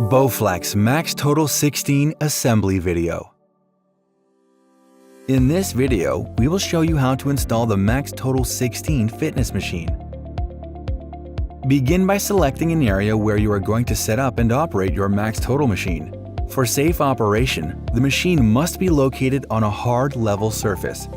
Bowflex Max Total 16 Assembly Video. In this video, we will show you how to install the Max Total 16 fitness machine. Begin by selecting an area where you are going to set up and operate your Max Total machine. For safe operation, the machine must be located on a hard, level surface.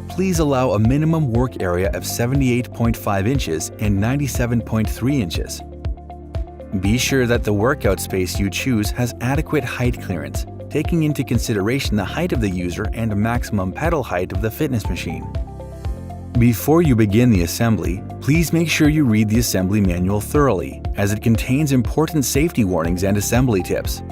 Please allow a minimum work area of 78.5 inches and 97.3 inches. Be sure that the workout space you choose has adequate height clearance, taking into consideration the height of the user and maximum pedal height of the fitness machine. Before you begin the assembly, please make sure you read the assembly manual thoroughly, as it contains important safety warnings and assembly tips.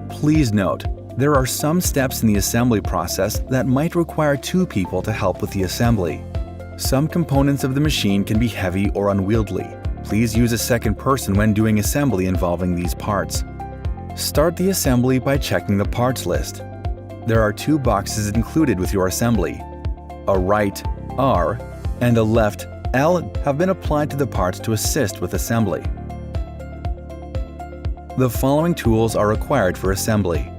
Please note, there are some steps in the assembly process that might require two people to help with the assembly. Some components of the machine can be heavy or unwieldy. Please use a second person when doing assembly involving these parts. Start the assembly by checking the parts list. There are two boxes included with your assembly. A right R and a left L have been applied to the parts to assist with assembly. The following tools are required for assembly.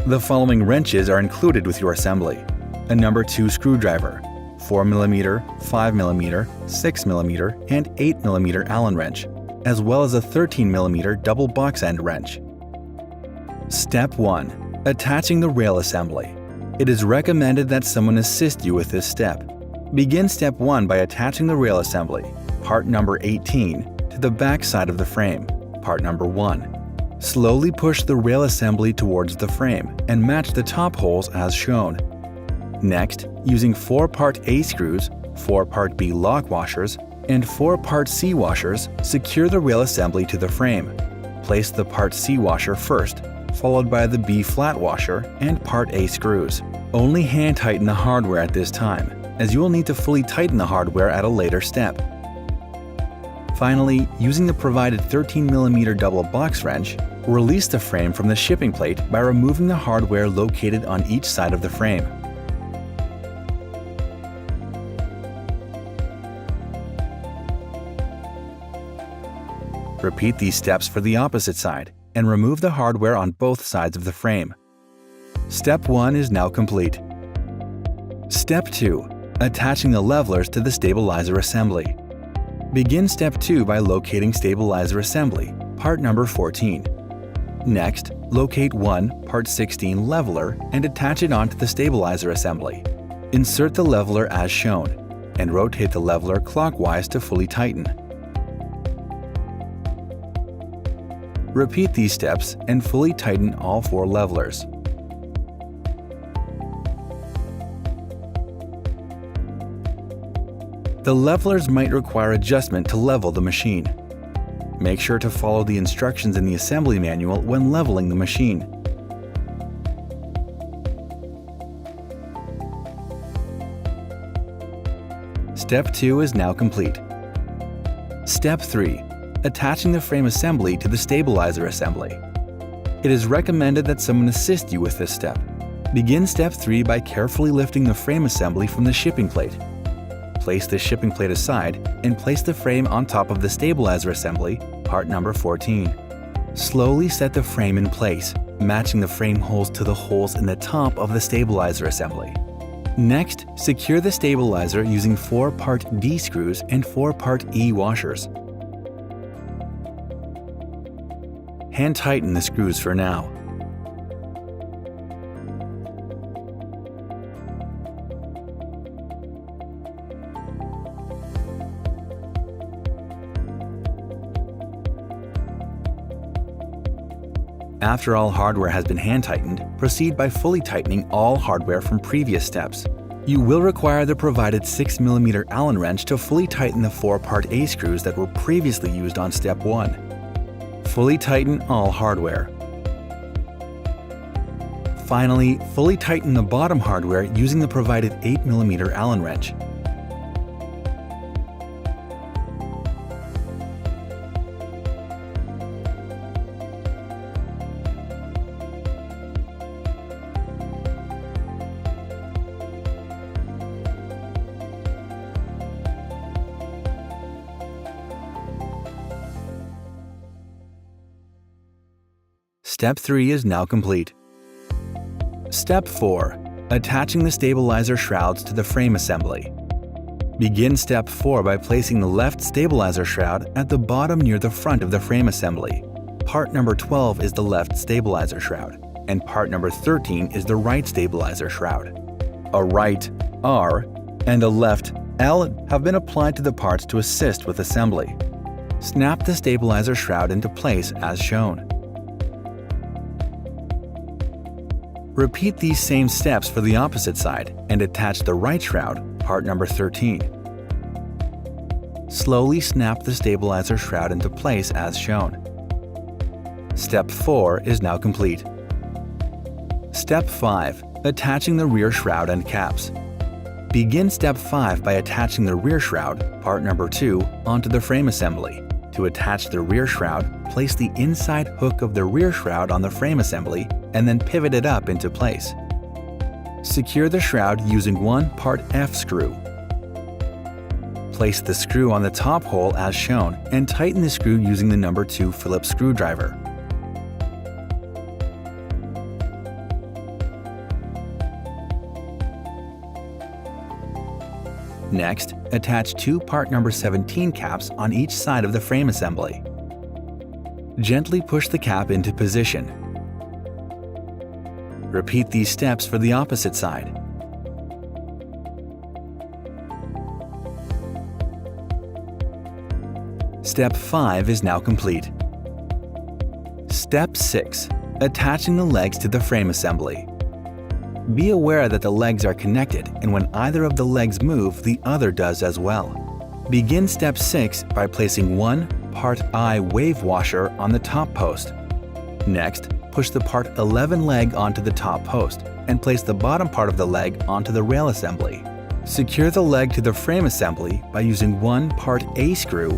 The following wrenches are included with your assembly: a number 2 screwdriver, 4mm, 5mm, 6mm, and 8mm Allen wrench, as well as a 13mm double box end wrench. Step 1. Attaching the rail assembly. It is recommended that someone assist you with this step. Begin step 1 by attaching the rail assembly, part number 18, to the back side of the frame, part number 1. Slowly push the rail assembly towards the frame and match the top holes as shown. Next, using 4 part A screws, 4 part B lock washers, and 4 part C washers, secure the rail assembly to the frame. Place the part C washer first, followed by the B flat washer and part A screws. Only hand tighten the hardware at this time, as you will need to fully tighten the hardware at a later step. Finally, using the provided 13mm double box wrench, release the frame from the shipping plate by removing the hardware located on each side of the frame. Repeat these steps for the opposite side and remove the hardware on both sides of the frame. Step 1 is now complete. Step 2. Attaching the levelers to the stabilizer assembly. Begin step 2 by locating stabilizer assembly, part number 14. Next, locate 1 part 16 leveler and attach it onto the stabilizer assembly. Insert the leveler as shown, and rotate the leveler clockwise to fully tighten. Repeat these steps and fully tighten all 4 levelers. The levelers might require adjustment to level the machine. Make sure to follow the instructions in the assembly manual when leveling the machine. Step 2 is now complete. Step 3. Attaching the frame assembly to the stabilizer assembly. It is recommended that someone assist you with this step. Begin step 3 by carefully lifting the frame assembly from the shipping plate. Place the shipping plate aside and place the frame on top of the stabilizer assembly, part number 14. Slowly set the frame in place, matching the frame holes to the holes in the top of the stabilizer assembly. Next, secure the stabilizer using 4 part D screws and 4 part E washers. Hand tighten the screws for now. After all hardware has been hand tightened, proceed by fully tightening all hardware from previous steps. You will require the provided 6mm Allen wrench to fully tighten the 4 part A screws that were previously used on step 1. Fully tighten all hardware. Finally, fully tighten the bottom hardware using the provided 8mm Allen wrench. Step 3 is now complete. Step 4. Attaching the stabilizer shrouds to the frame assembly. Begin Step 4 by placing the left stabilizer shroud at the bottom near the front of the frame assembly. Part number 12 is the left stabilizer shroud, and part number 13 is the right stabilizer shroud. A right R and a left L have been applied to the parts to assist with assembly. Snap the stabilizer shroud into place as shown. Repeat these same steps for the opposite side and attach the right shroud, part number 13. Slowly snap the stabilizer shroud into place as shown. Step 4 is now complete. Step 5. Attaching the rear shroud and caps. Begin Step 5 by attaching the rear shroud, part number 2, onto the frame assembly. To attach the rear shroud, place the inside hook of the rear shroud on the frame assembly and then pivot it up into place. Secure the shroud using one part F screw. Place the screw on the top hole as shown and tighten the screw using the number 2 Phillips screwdriver. Next, attach two part number 17 caps on each side of the frame assembly. Gently push the cap into position. Repeat these steps for the opposite side. Step 5 is now complete. Step 6. Attaching the legs to the frame assembly. Be aware that the legs are connected, and when either of the legs move, the other does as well. Begin Step 6 by placing one part I wave washer on the top post. Next, push the part 11 leg onto the top post and place the bottom part of the leg onto the rail assembly. Secure the leg to the frame assembly by using one part A screw,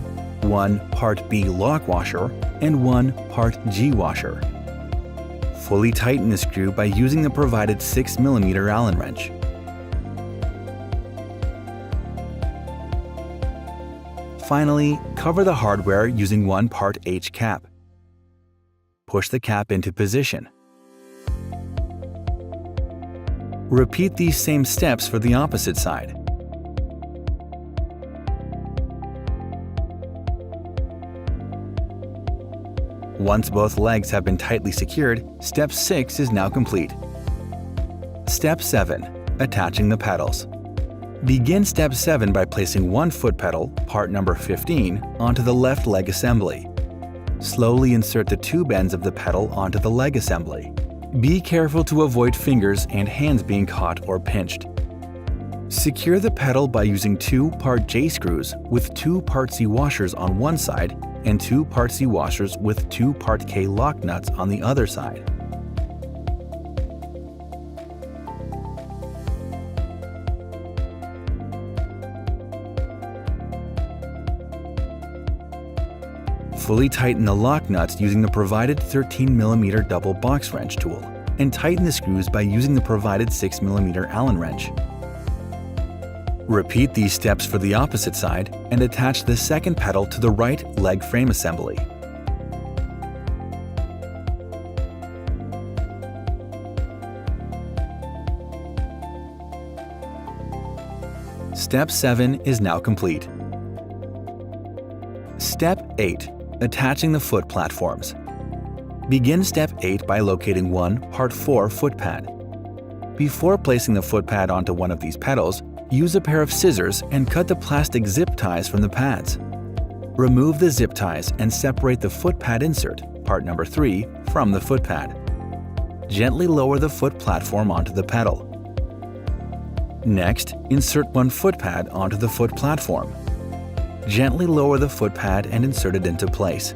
one part B lock washer, and one part G washer. Fully tighten the screw by using the provided 6mm Allen wrench. Finally, cover the hardware using one part H cap. Push the cap into position. Repeat these same steps for the opposite side. Once both legs have been tightly secured, Step 6 is now complete. Step 7. Attaching the pedals. Begin Step 7 by placing one foot pedal, part number 15, onto the left leg assembly. Slowly insert the tube ends of the pedal onto the leg assembly. Be careful to avoid fingers and hands being caught or pinched. Secure the pedal by using two part J screws with two part C washers on one side and two part C washers with two part K lock nuts on the other side. Fully tighten the lock nuts using the provided 13mm double box wrench tool, and tighten the screws by using the provided 6mm Allen wrench. Repeat these steps for the opposite side and attach the second pedal to the right leg frame assembly. Step 7 is now complete. Step 8. Attaching the foot platforms. Begin Step 8 by locating one part 4 foot pad. Before placing the foot pad onto one of these pedals, use a pair of scissors and cut the plastic zip ties from the pads. Remove the zip ties and separate the foot pad insert, part number 3, from the foot pad. Gently lower the foot platform onto the pedal. Next, insert one foot pad onto the foot platform. Gently lower the foot pad and insert it into place.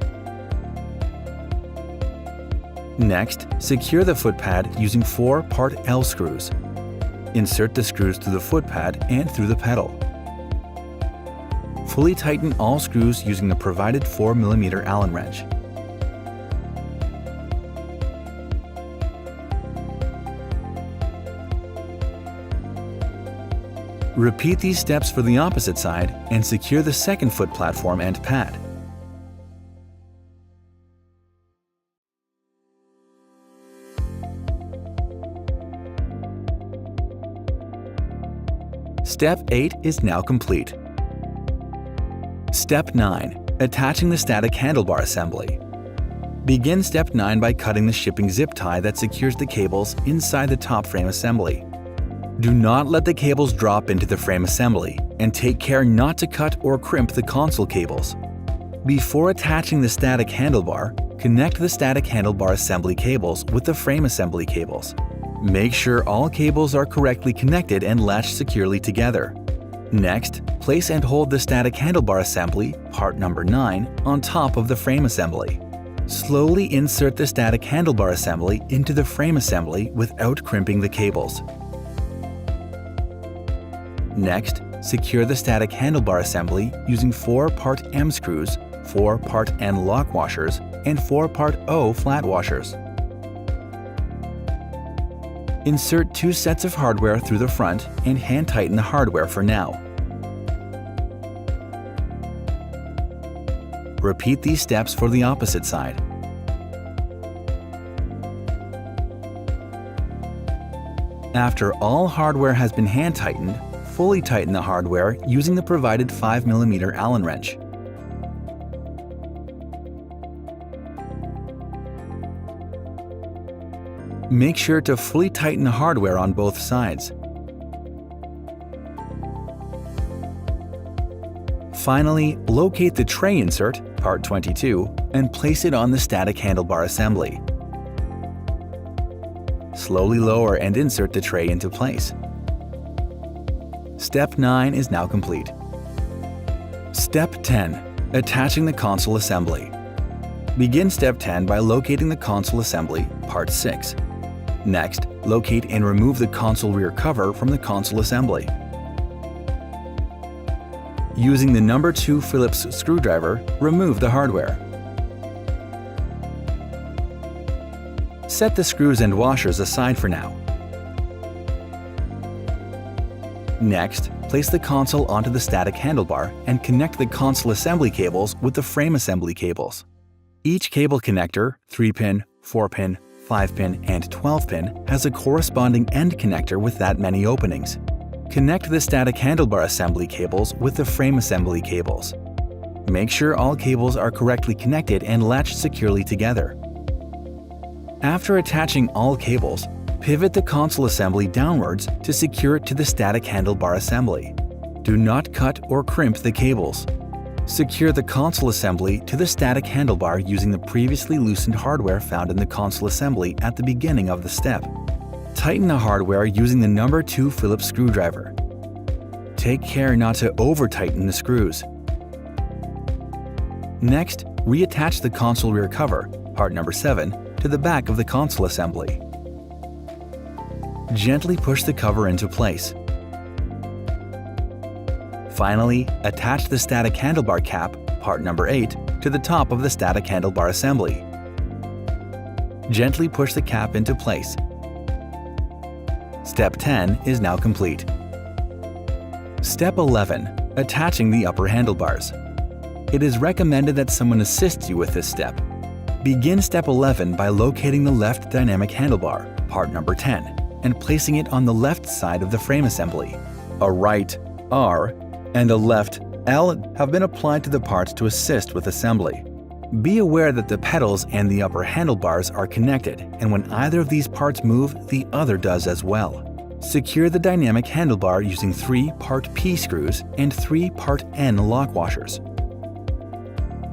Next, secure the foot pad using 4 part L screws. Insert the screws through the foot pad and through the pedal. Fully tighten all screws using the provided 4mm Allen wrench. Repeat these steps for the opposite side and secure the second foot platform and pad. Step 8 is now complete. Step 9. Attaching the static handlebar assembly. Begin Step 9 by cutting the shipping zip tie that secures the cables inside the top frame assembly. Do not let the cables drop into the frame assembly, and take care not to cut or crimp the console cables. Before attaching the static handlebar, connect the static handlebar assembly cables with the frame assembly cables. Make sure all cables are correctly connected and latched securely together. Next, place and hold the static handlebar assembly, part number 9, on top of the frame assembly. Slowly insert the static handlebar assembly into the frame assembly without crimping the cables. Next, secure the static handlebar assembly using 4 part M screws, 4 part N lock washers, and 4 part O flat washers. Insert 2 sets of hardware through the front and hand tighten the hardware for now. Repeat these steps for the opposite side. After all hardware has been hand tightened, fully tighten the hardware using the provided 5mm Allen wrench. Make sure to fully tighten the hardware on both sides. Finally, locate the tray insert, part 22, and place it on the static handlebar assembly. Slowly lower and insert the tray into place. Step 9 is now complete. Step 10. Attaching the console assembly. Begin Step 10 by locating the console assembly, part 6. Next, locate and remove the console rear cover from the console assembly. Using the number 2 Phillips screwdriver, remove the hardware. Set the screws and washers aside for now. Next, place the console onto the static handlebar and connect the console assembly cables with the frame assembly cables. Each cable connector, 3-pin, 4-pin, 5-pin, and 12-pin, has a corresponding end connector with that many openings. Connect the static handlebar assembly cables with the frame assembly cables. Make sure all cables are correctly connected and latched securely together. After attaching all cables, pivot the console assembly downwards to secure it to the static handlebar assembly. Do not cut or crimp the cables. Secure the console assembly to the static handlebar using the previously loosened hardware found in the console assembly at the beginning of the step. Tighten the hardware using the number 2 Phillips screwdriver. Take care not to over-tighten the screws. Next, reattach the console rear cover, part number 7, to the back of the console assembly. Gently push the cover into place. Finally, attach the static handlebar cap, part number 8, to the top of the static handlebar assembly. Gently push the cap into place. Step 10 is now complete. Step 11. Attaching the upper handlebars. It is recommended that someone assists you with this step. Begin Step 11 by locating the left dynamic handlebar, part number 10, and placing it on the left side of the frame assembly. A right R and a left L have been applied to the parts to assist with assembly. Be aware that the pedals and the upper handlebars are connected, and when either of these parts move, the other does as well. Secure the dynamic handlebar using 3 part P screws and 3 part N lock washers.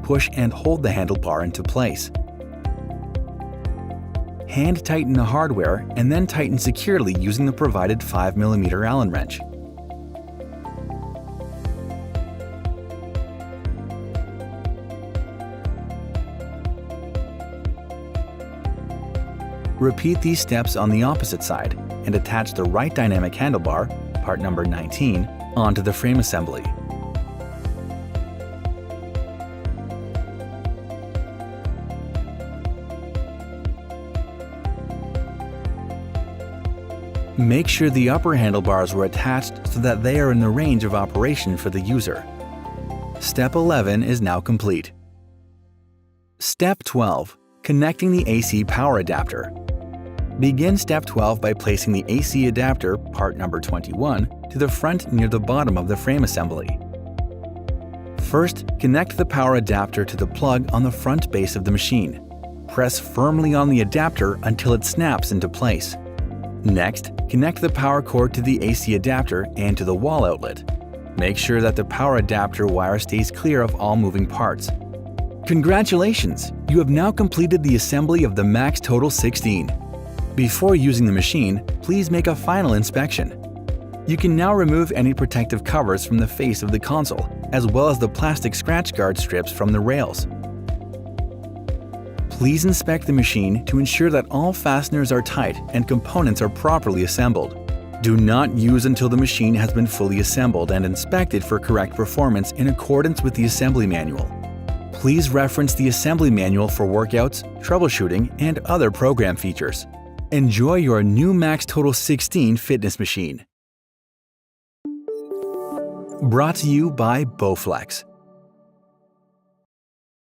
Push and hold the handlebar into place. Hand tighten the hardware and then tighten securely using the provided 5mm Allen wrench. Repeat these steps on the opposite side and attach the right dynamic handlebar, part number 19, onto the frame assembly. Make sure the upper handlebars were attached so that they are in the range of operation for the user. Step 11 is now complete. Step 12. Connecting the AC power adapter. Begin Step 12 by placing the AC adapter, part number 21, to the front near the bottom of the frame assembly. First, connect the power adapter to the plug on the front base of the machine. Press firmly on the adapter until it snaps into place. Next, connect the power cord to the AC adapter and to the wall outlet. Make sure that the power adapter wire stays clear of all moving parts. Congratulations! You have now completed the assembly of the Max Total 16. Before using the machine, please make a final inspection. You can now remove any protective covers from the face of the console, as well as the plastic scratch guard strips from the rails. Please inspect the machine to ensure that all fasteners are tight and components are properly assembled. Do not use until the machine has been fully assembled and inspected for correct performance in accordance with the assembly manual. Please reference the assembly manual for workouts, troubleshooting, and other program features. Enjoy your new Max Total 16 fitness machine. Brought to you by Bowflex.